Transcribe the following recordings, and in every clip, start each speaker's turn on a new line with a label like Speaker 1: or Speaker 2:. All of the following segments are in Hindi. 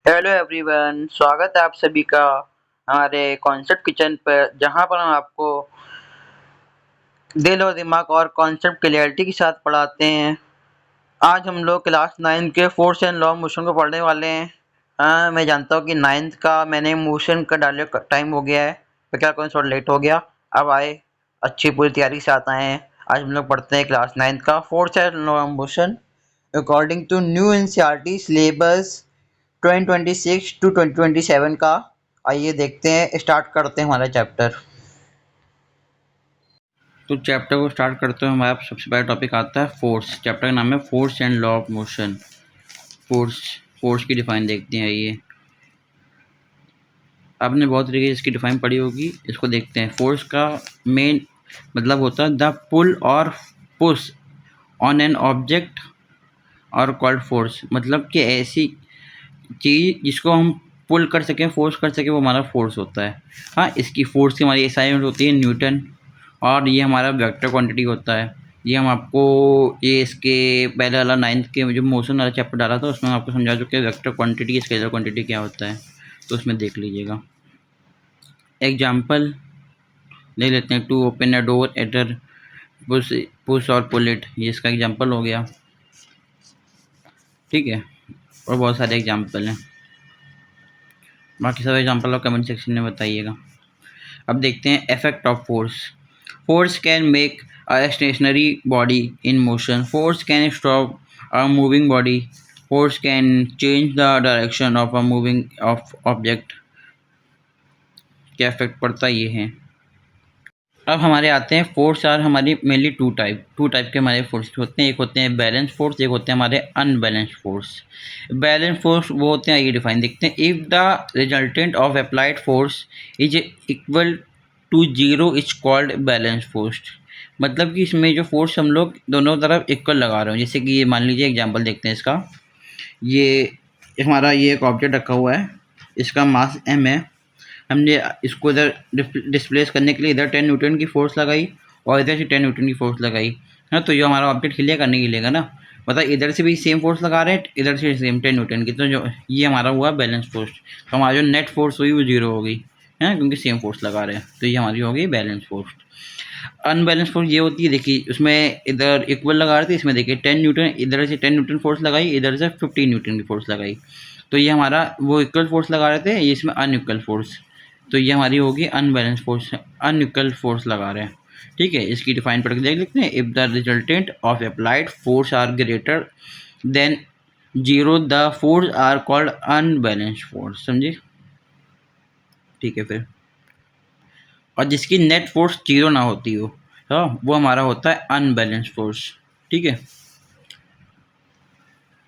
Speaker 1: हेलो एवरीवन, स्वागत है आप सभी का हमारे कॉन्सेप्ट किचन पर, जहां पर हम आपको दिल और दिमाग और कॉन्सेप्ट क्लियरिटी के साथ पढ़ाते हैं। आज हम लोग क्लास 9 के फोर्स एंड लॉ मोशन को पढ़ने वाले हैं। मैं जानता हूं कि 9th का मैंने मोशन का डाले टाइम हो गया है, तो क्या कोई थोड़ा लेट हो गया। अब आए, अच्छी पूरी तैयारी से आता है। आज हम लोग पढ़ते हैं क्लास 9th का force and law motion according to new NCERT syllabus 2026 to 2027 का। आइए देखते हैं, स्टार्ट करते हैं हमारा चैप्टर। तो चैप्टर को स्टार्ट करते हुए हमारा सबसे पहला टॉपिक आता है फोर्स। चैप्टर का नाम है force and law of motion. Force की डिफाइन देखते हैं। ये आपने बहुत तरीके से इसकी डिफाइन पढ़ी होगी, इसको देखते हैं। फोर्स का मेन मतलब होता है द पुल और पुश ऑन एन ऑब्जेक्ट और कॉल्ड फोर्स। मतलब कि ऐसी चीज़ जिसको हम पुल कर सकें, फोर्स कर सकें, वो हमारा फोर्स होता है। हाँ, इसकी फोर्स की हमारी एसआई यूनिट होती है न्यूटन, और ये हमारा वेक्टर क्वांटिटी होता है। ये हम आपको ये इसके पहले वाला 9th के जो मोशन वाला चैप्टर डाला था उसमें हम आपको समझा चुके हैं वेक्टर क्वांटिटी स्केलर क्वांटिटी क्या होता है, तो उसमें देख लीजिएगा। एग्जाम्पल ले लेते हैं। To open a door either push or pull it, ये इसका एग्जाम्पल हो गया। ठीक है, और बहुत सारे एग्जाम्पल हैं। बाकी सब एग्जाम्पल आप कमेंट सेक्शन में बताइएगा। अब देखते हैं effect of force. Force can make a stationary body in motion. Force can stop a moving body. Force can change the direction of a moving of object. क्या इफेक्ट पड़ता है, ये है। अब हमारे आते हैं फोर्स आर हमारी मेनली टू टाइप के हमारे फोर्स होते हैं। एक होते हैं बैलेंस फोर्स, एक होते हैं हमारे अनबैलेंस फोर्स। बैलेंस फोर्स वो होते हैं, ये डिफाइन देखते हैं। If the resultant of applied force is equal to zero is called balance force. मतलब कि इसमें जो फोर्स हम लोग दोनों तरफ इक्वल लगा रहे हो। जैसे कि ये मान लीजिए एग्जाम्पल देखते हैं इसका। ये हमारा ये एक ऑब्जेक्ट रखा हुआ है, इसका मास m है। हमने इसको इधर डिस्प्लेस करने के लिए इधर 10 न्यूटन की फोर्स लगाई और इधर से 10 न्यूटन की फोर्स लगाई है, तो जो हमारा ऑब्जेक्ट हिलेगा नहीं हिलेगा ना। मतलब इधर से भी सेम फोर्स लगा रहे हैं, इधर से सेम 10 न्यूटन की, तो जो ये हमारा हुआ बैलेंस फोर्स। तो हमारा जो नेट फोर्स हुई वो जीरो हो गई है, क्योंकि सेम फोर्स लगा रहे हैं, तो ये हमारी हो गई बैलेंस फोर्स। अनबैलेंस फोर्स ये होती है, देखिए उसमें इधर इक्वल लगा रहे थे, इसमें देखिए 10 न्यूटन, इधर से 10 न्यूटन फोर्स लगाई, इधर से 15 न्यूटन की फोर्स लगाई, तो ये हमारा वो इक्वल फोर्स लगा रहे थे, ये इसमें अनइक्वल फोर्स, तो ये हमारी होगी अनबैलेंस फोर्स, अनइक्वल फोर्स लगा रहे हैं। ठीक है, इसकी डिफाइन पढ़ के देख लेते हैं। If the resultant of applied force are greater than zero the force are called unbalance force. समझे? ठीक है, फिर और जिसकी नेट फोर्स जीरो ना होती हो, हाँ, वो हमारा होता है अनबैलेंस फोर्स। ठीक है,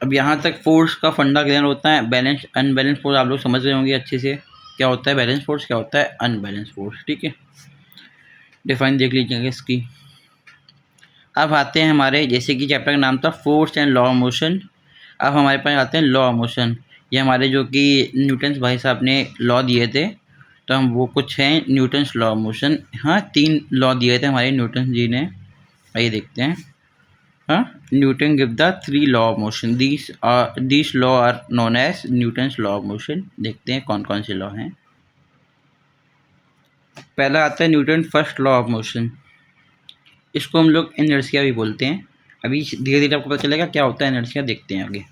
Speaker 1: अब यहाँ तक फोर्स का फंडा क्लियर होता है। बैलेंस अनबैलेंस फोर्स आप लोग समझ रहे होंगे अच्छे से, क्या होता है बैलेंस फोर्स, क्या होता है अनबैलेंस फोर्स। ठीक है, डिफाइन देख लीजिएगा इसकी। अब आते हैं हमारे, जैसे कि चैप्टर का नाम था force and law of motion. अब हमारे पास आते हैं लॉ ऑफ मोशन। ये हमारे जो कि न्यूटन्स भाई साहब ने लॉ दिए थे, तो हम वो कुछ हैं न्यूटन्स लॉ ऑफ मोशन। हाँ, 3 लॉ दिए थे हमारे न्यूटन जी ने। आइए देखते हैं। हाँ, Newton give the 3 law of motion. This law are known as Newton's law of motion. देखते हैं कौन कौन से लॉ हैं। पहला आता है Newton first law of motion. इसको हम लोग इनर्शिया भी बोलते हैं। अभी धीरे धीरे आपको पता चलेगा क्या होता है इनर्शिया, देखते हैं आगे।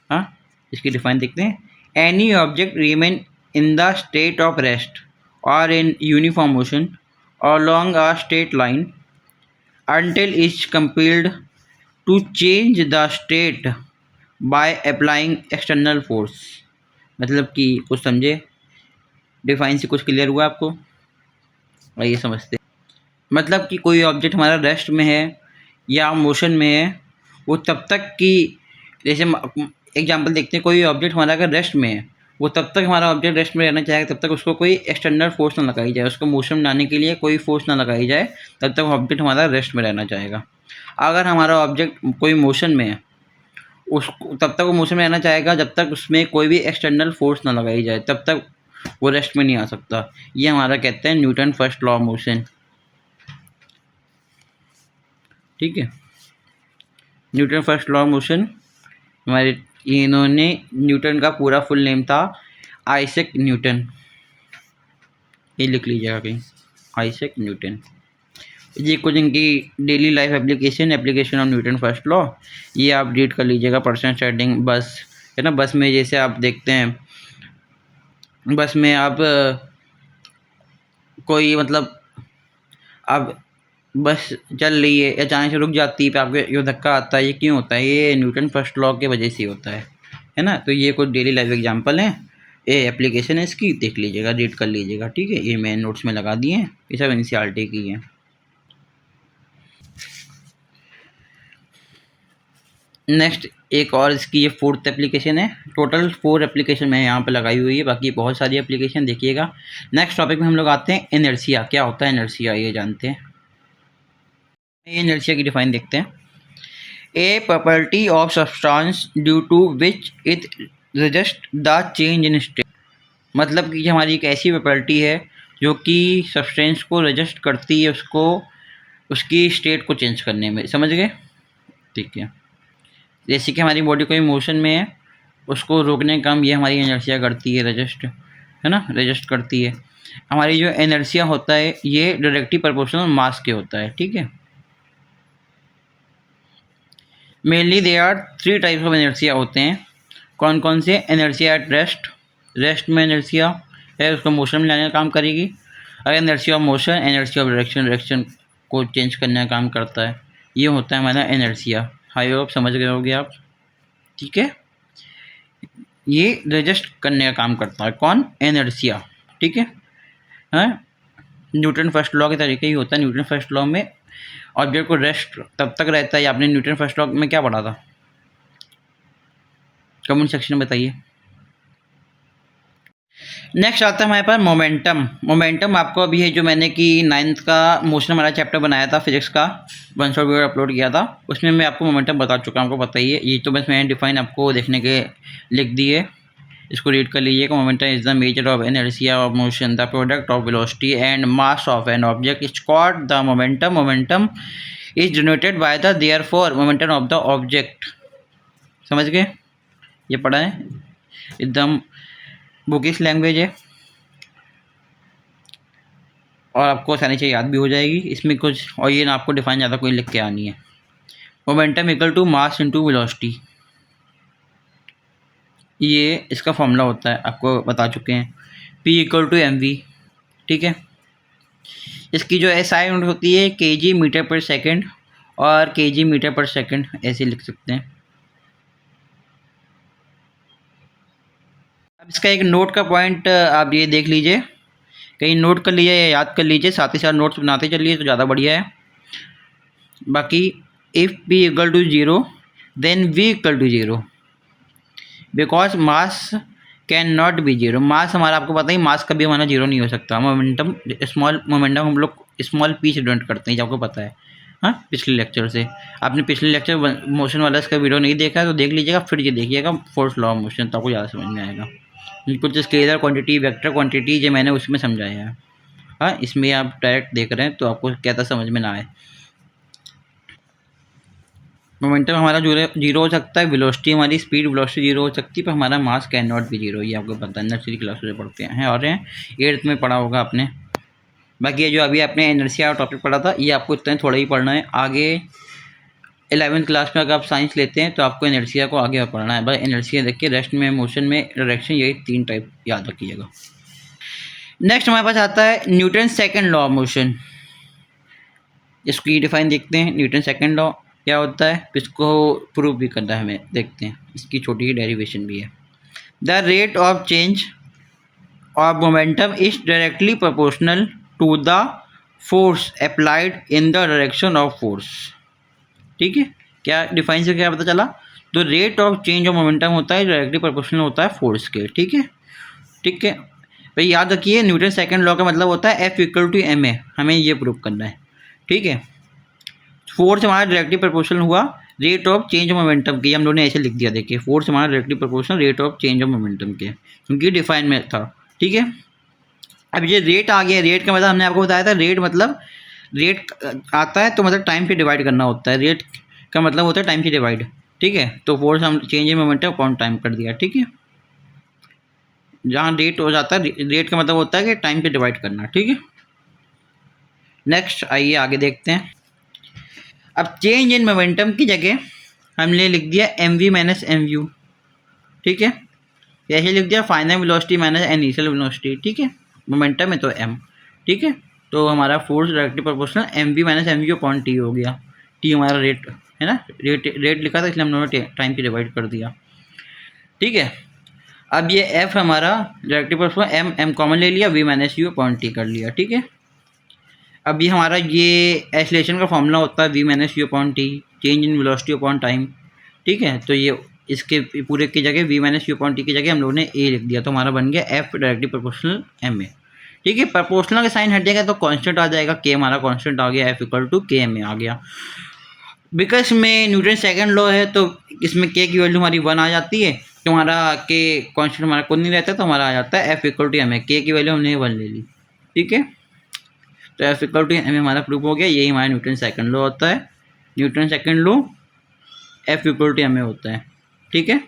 Speaker 1: हाँ, इसकी डिफाइन देखते हैं। Any object remain in the state of rest or in uniform motion along a straight line until it's compelled to change the state by applying external force। मतलब कि कुछ समझे, डिफाइन से कुछ क्लियर हुआ आपको? आइए समझते। मतलब कि कोई ऑब्जेक्ट हमारा रेस्ट में है या मोशन में है, वो तब तक कि, जैसे एग्जांपल देखते हैं, कोई ऑब्जेक्ट हमारा अगर रेस्ट में है, वो तब तक हमारा ऑब्जेक्ट रेस्ट में रहना चाहेगा, तब तक उसको कोई एक्सटर्नल फोर्स ना लगाई जाए, उसको मोशन में आने के लिए कोई फोर्स ना लगाई जाए, तब तक ऑब्जेक्ट हमारा रेस्ट में रहना चाहेगा। अगर हमारा ऑब्जेक्ट कोई मोशन में है, उसको तब तक वो मोशन में रहना चाहेगा जब तक उसमें कोई भी एक्सटर्नल फोर्स ना लगाई जाए, तब तक वो रेस्ट में नहीं आ सकता। ये हमारा कहते हैं Newton first law of motion. ठीक है, Newton first law of motion हमारे ये इन्होंने न्यूटन का पूरा फुल नेम था आइजैक न्यूटन, ये लिख लीजिएगा कहीं, आइजैक न्यूटन। ये कुछ इनकी daily life application of Newton first law, ये आप रीड कर लीजिएगा। पर्सनल स्टार्टिंग बस है ना, बस में जैसे आप देखते हैं, बस में आप कोई मतलब अब बस चल रही है, अचानक से रुक जाती है, पे आपके जो धक्का आता है, ये क्यों होता है? ये न्यूटन फर्स्ट लॉ की वजह से होता है ना। तो ये कुछ डेली लाइफ एग्जांपल हैं, ये एप्लीकेशन है इसकी, देख लीजिएगा, रीड कर लीजिएगा, ठीक है। ये मैं नोट्स में लगा दिए हैं, ये सब एनसीईआरटी की हैं। नेक्स्ट एक और इसकी ये फोर्थ एप्लीकेशन है। टोटल 4 एप्लीकेशन मैं यहाँ पे लगाई हुई है, बाकी बहुत सारी एप्लीकेशन देखिएगा। नेक्स्ट टॉपिक में हम लोग आते हैं इनर्शिया। क्या होता है इनर्शिया, ये जानते हैं। ये इनर्शिया की डिफाइन देखते हैं। A property of substance due to which it resist the change in state, मतलब कि हमारी एक ऐसी प्रॉपर्टी है जो कि सब्सटेंस को रजिस्ट करती है, उसको उसकी स्टेट को चेंज करने में, समझ गए? ठीक है। जैसे कि हमारी बॉडी कोई मोशन में है, उसको रोकने का काम ये हमारी इनर्शिया करती है, रजिस्ट, है ना, रजिस्ट करती है। हमारी जो इनर्शिया होता है ये डायरेक्टली प्रोपोर्शनल मास के होता है, ठीक है। Mainly they are 3 types of inertia होते हैं। कौन कौन से? इनर्शिया एट रेस्ट, रेस्ट में इनर्शिया है, उसको मोशन में लाने का काम करेगी। अगर inertia of motion, inertia of direction, direction को चेंज करने का काम करता है। ये होता है हमारा इनर्शिया। आई होप समझ गए होगे आप, ठीक है। ये रजिस्ट करने का काम करता है कौन? इनर्शिया, ठीक है। हाँ, न्यूटन फर्स्ट लॉ के तरीके ही होता है। न्यूटन फर्स्ट लॉ में ऑब्जेक्ट को रेस्ट तब तक रहता है। आपने न्यूटन फर्स्ट लॉ में क्या पढ़ा था? कमेंट सेक्शन में बताइए। नेक्स्ट आता है हमारे पास मोमेंटम। मोमेंटम आपको अभी है जो मैंने कि 9th का मोशन वाला चैप्टर बनाया था फिजिक्स का, 1 शॉर्ट वीडियो अपलोड किया था, उसमें मैं आपको मोमेंटम बता चुका हूँ, आपको पता ही है। ये तो बस मैंने डिफाइन आपको देखने के लिख दी है, इसको रीड कर लीजिएगा। Momentum is the measure of inertia of motion, the product of velocity and mass of an object is called the momentum. Momentum is generated by the therefore momentum of the object. समझ गए? ये पढ़ा है, एकदम बुकिश लैंग्वेज है और आपको आसानी से याद भी हो जाएगी। इसमें कुछ और ये ना आपको डिफाइन ज़्यादा कोई लिख के आनी है। Momentum equal to mass into velocity, ये इसका फॉर्मूला होता है, आपको बता चुके हैं। P इक्वल टू mv, ठीक है। इसकी जो SI यूनिट होती है kg मीटर पर सेकंड और kg मीटर पर सेकंड, ऐसे लिख सकते हैं। अब इसका एक नोट का पॉइंट आप ये देख लीजिए, कहीं नोट कर लीजिए या याद कर लीजिए, साथ ही साथ नोट्स बनाते चलिए तो ज़्यादा बढ़िया है। बाकी if P equal to 0 then V equal to 0 because mass can not be 0। Mass हमारा आपको पता ही, मास कभी हमारा 0 नहीं हो सकता। मोमेंटम स्मॉल, मोमेंटम हम लोग स्मॉल p से डिनोट करते हैं, आपको पता है। हाँ, पिछले लेक्चर से आपने पिछले लेक्चर मोशन वाला इसका वीडियो नहीं देखा है तो देख लीजिएगा, फिर ये देखिएगा फोर्स लॉ ऑफ मोशन, तो आपको ज़्यादा समझ में आएगा। कुछ स्केलर क्वांटिटी, वेक्टर क्वांटिटी जो मैंने उसमें समझाया है। हाँ, इसमें आप डायरेक्ट देख रहे हैं तो आपको क्या था समझ में ना आए। मोमेंटम हमारा 0 हो सकता है, वेलोसिटी हमारी स्पीड वेलोसिटी 0 हो सकती है, पर हमारा मास कैन नॉट बी 0, ये आपको पता है, नर्सरी क्लास से पढ़ते हैं और 8th में पढ़ा होगा आपने। बाकी ये जो अभी आपने इनर्शिया टॉपिक पढ़ा था ये आपको इतना थोड़ा ही पढ़ना है। आगे 11th क्लास में अगर आप साइंस लेते हैं तो आपको इनर्शिया को आगे पढ़ना है। बस इनर्शिया देखिए, रेस्ट में, मोशन में, डायरेक्शन, यही 3 टाइप याद रखिएगा। नेक्स्ट हमारे पास आता है Newton second law of motion. इसकी डिफाइन देखते हैं। न्यूटन सेकेंड लॉ क्या होता है, इसको प्रूव भी करना है हमें, देखते हैं। इसकी छोटी ही डेरिवेशन भी है। The rate of change of momentum is directly proportional to the force applied in the direction of force, ठीक है। क्या डिफाइन से क्या पता चला? तो rate of change of momentum होता है डायरेक्टली प्रोपोर्शनल होता है फोर्स के, ठीक है। ठीक है भाई, याद रखिए न्यूटन सेकेंड लॉ का मतलब होता है F इक्वल टू ma, हमें ये प्रूव करना है, ठीक है। फोर्स हमारा डायरेक्टली प्रोपोर्शनल हुआ rate of change of momentum के, हम लोगों ने ऐसे लिख दिया, देखिए फोर्स हमारा directly proportional rate of change of momentum के, क्योंकि डिफाइन में था, ठीक है। अब ये रेट आ गया, रेट का मतलब हमने आपको बताया था, रेट मतलब रेट आता है तो मतलब टाइम से डिवाइड करना होता है, रेट का मतलब होता है टाइम से डिवाइड, ठीक है। तो फोर्स हम change in momentum upon time कर दिया, ठीक है। जहाँ रेट हो जाता है, रेट का मतलब होता है कि टाइम पे डिवाइड करना, ठीक है। नेक्स्ट आइए आगे देखते हैं। अब चेंज इन मोमेंटम की जगह हमने लिख दिया M V minus M U, ठीक है। ऐसे लिख दिया final velocity minus initial velocity, ठीक है। मोमेंटम में तो एम, ठीक है। तो हमारा force directly proportional M V minus M U upon T हो गया। टी हमारा रेट है ना, रेट लिखा था इसलिए हम दोनों टाइम पे डिवाइड कर दिया, ठीक है। अब ये एफ हमारा डायरेक्टली प्रोपोर्शनल एम कॉमन ले लिया, V minus U upon T कर लिया, ठीक है। अब ये हमारा ये एक्सीलरेशन का फॉर्मूला होता है V minus U upon T, change in velocity upon time, ठीक है। तो ये इसके पूरे की जगह V minus U upon T की जगह हम लोगों ने ए लिख दिया, तो हमारा बन गया F directly proportional M A, ठीक है। प्रोपोर्शनल का साइन हट जाएगा तो कांस्टेंट आ जाएगा, के हमारा कांस्टेंट आ गया, एफ इक्वल टू के एम ए आ गया। बिकॉज में न्यूटन सेकंड लॉ है तो इसमें के की वैल्यू हमारी 1 आ जाती है, तो हमारा के कांस्टेंट हमारा खुद नहीं रहता, तो हमारा आ जाता है F equal to M A. K की वैल्यू हमने 1 ले ली, ठीक है। तो F equal to M A हमारा प्रूफ हो गया। यही हमारा न्यूटन सेकंड लॉ होता है। Newton second law F equal to M A होता है, ठीक है।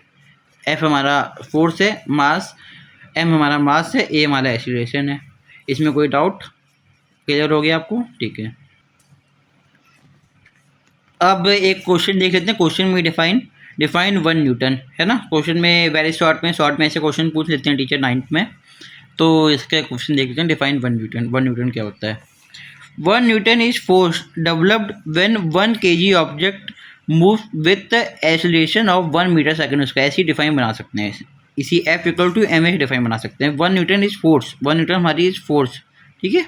Speaker 1: एफ हमारा फोर्स है, मास, एम हमारा मास है, ए हमारा एक्सीलरेशन है। इसमें कोई डाउट? क्लियर हो गया आपको, ठीक है। अब एक क्वेश्चन देख लेते हैं। क्वेश्चन में डिफाइन 1 न्यूटन है ना। क्वेश्चन में वेरी शॉर्ट में ऐसे क्वेश्चन पूछ लेते हैं टीचर 9th में, तो इसका क्वेश्चन देख लेते हैं। Define 1 Newton. 1 न्यूटन क्या होता है? 1 Newton is force developed when 1 kg object move with acceleration of 1 metre second square. ऐसी डिफाइन बना सकते हैं, इसी F equal to M A define बना सकते हैं। 1 न्यूटन इज फोर्स, 1 न्यूटन हमारी इज फोर्स, ठीक है।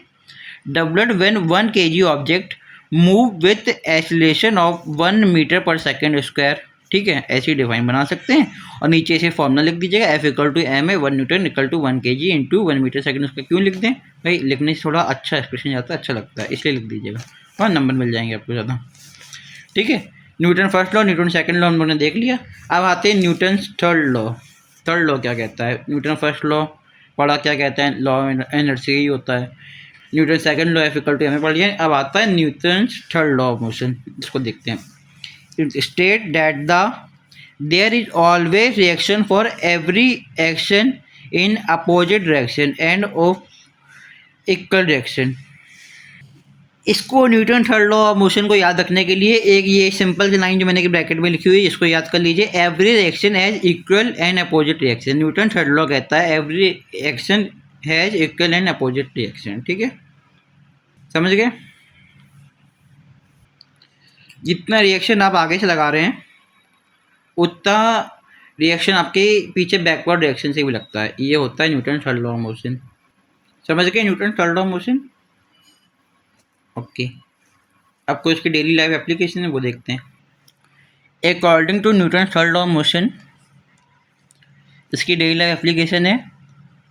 Speaker 1: Developed when 1 kg object move with acceleration of 1 metre पर सेकंड स्क्वायर, ठीक है। ऐसी डिफाइन बना सकते हैं। और नीचे से फॉर्मूला लिख दीजिएगा, F equal to M A 1 Newton equal to 1 kg into 1 metre second square. क्यों लिख दें भाई? लिखने से थोड़ा अच्छा एक्सप्रेशन जाता है, अच्छा लगता है, इसलिए लिख दीजिएगा और नंबर मिल जाएंगे आपको ज़्यादा, ठीक है। Newton first law, Newton second law हम लोगों ने देख लिया। अब आते हैं Newton third law. Third law क्या कहता है? न्यूटन फर्स्ट लॉ पढ़ा, क्या कहता है? लॉ एनर्जी ही होता है। Newton second law F equal to M A पढ़ लिया। अब आता है Newton third law of motion, इसको देखते हैं। It state that there is always reaction for every action in opposite direction and of equal direction. इसको Newton third law of motion को याद रखने के लिए एक ये सिंपल सी लाइन जो मैंने ब्रैकेट में लिखी हुई है, इसको याद कर लीजिए। Every reaction has equal and opposite reaction. Newton third law कहता है every action has equal and opposite reaction, ठीक है। समझ गए? जितना रिएक्शन आप आगे से लगा रहे हैं उतना रिएक्शन आपके पीछे बैकवर्ड रिएक्शन से भी लगता है। ये होता है Newton third law of motion. समझ गए Newton third law of motion? Okay. अब कोई इसकी डेली लाइफ एप्लीकेशन है वो देखते हैं। According to Newton third law of motion, इसकी डेली लाइफ एप्लीकेशन है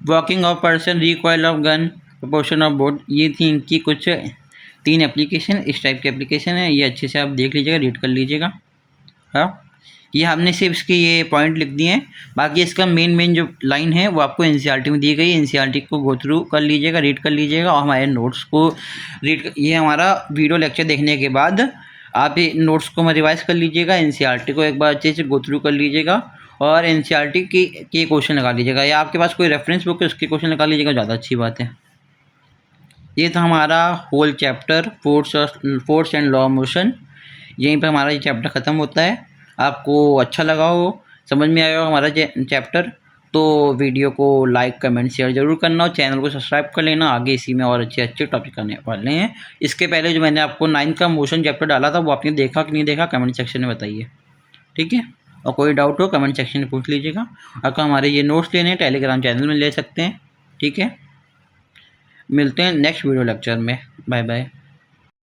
Speaker 1: walking of person, recoil of gun, proportion of boat. ये थी इनकी कुछ 3 एप्लीकेशन, इस टाइप की एप्लीकेशन है। ये अच्छे से आप देख लीजिएगा, रीड कर लीजिएगा। हाँ, ये हमने सिर्फ इसके ये पॉइंट लिख दिए हैं। बाकी इसका मेन जो लाइन है वो आपको एनसीईआरटी में दी गई है। एनसीईआरटी को गो थ्रू कर लीजिएगा, रीड कर लीजिएगा और हमारे नोट्स को ये हमारा वीडियो लेक्चर देखने के बाद आप ये नोट्स को रिवाइज कर लीजिएगा। एनसीईआरटी को एक बार अच्छे से गो थ्रू कर लीजिएगा और एनसीईआरटी के क्वेश्चन लगा लीजिएगा, या आपके पास कोई रेफरेंस बुक है उसके क्वेश्चन लगा लीजिएगा, ज़्यादा अच्छी बात है। ये था हमारा whole chapter force and law of motion. यहीं पर हमारा ये चैप्टर ख़त्म होता है। आपको अच्छा लगा हो, समझ में आया हो हमारा चैप्टर, तो वीडियो को लाइक कमेंट शेयर ज़रूर करना और चैनल को सब्सक्राइब कर लेना। आगे इसी में और अच्छे टॉपिक आने वाले हैं। इसके पहले जो मैंने आपको 9th का मोशन चैप्टर डाला था वो आपने देखा कि नहीं देखा कमेंट सेक्शन में बताइए, ठीक है। और कोई डाउट हो कमेंट सेक्शन में पूछ लीजिएगा। अगर हमारे ये नोट्स लेने हैं टेलीग्राम चैनल में ले सकते हैं, ठीक है। मिलते हैं नेक्स्ट वीडियो लेक्चर में। Bye bye.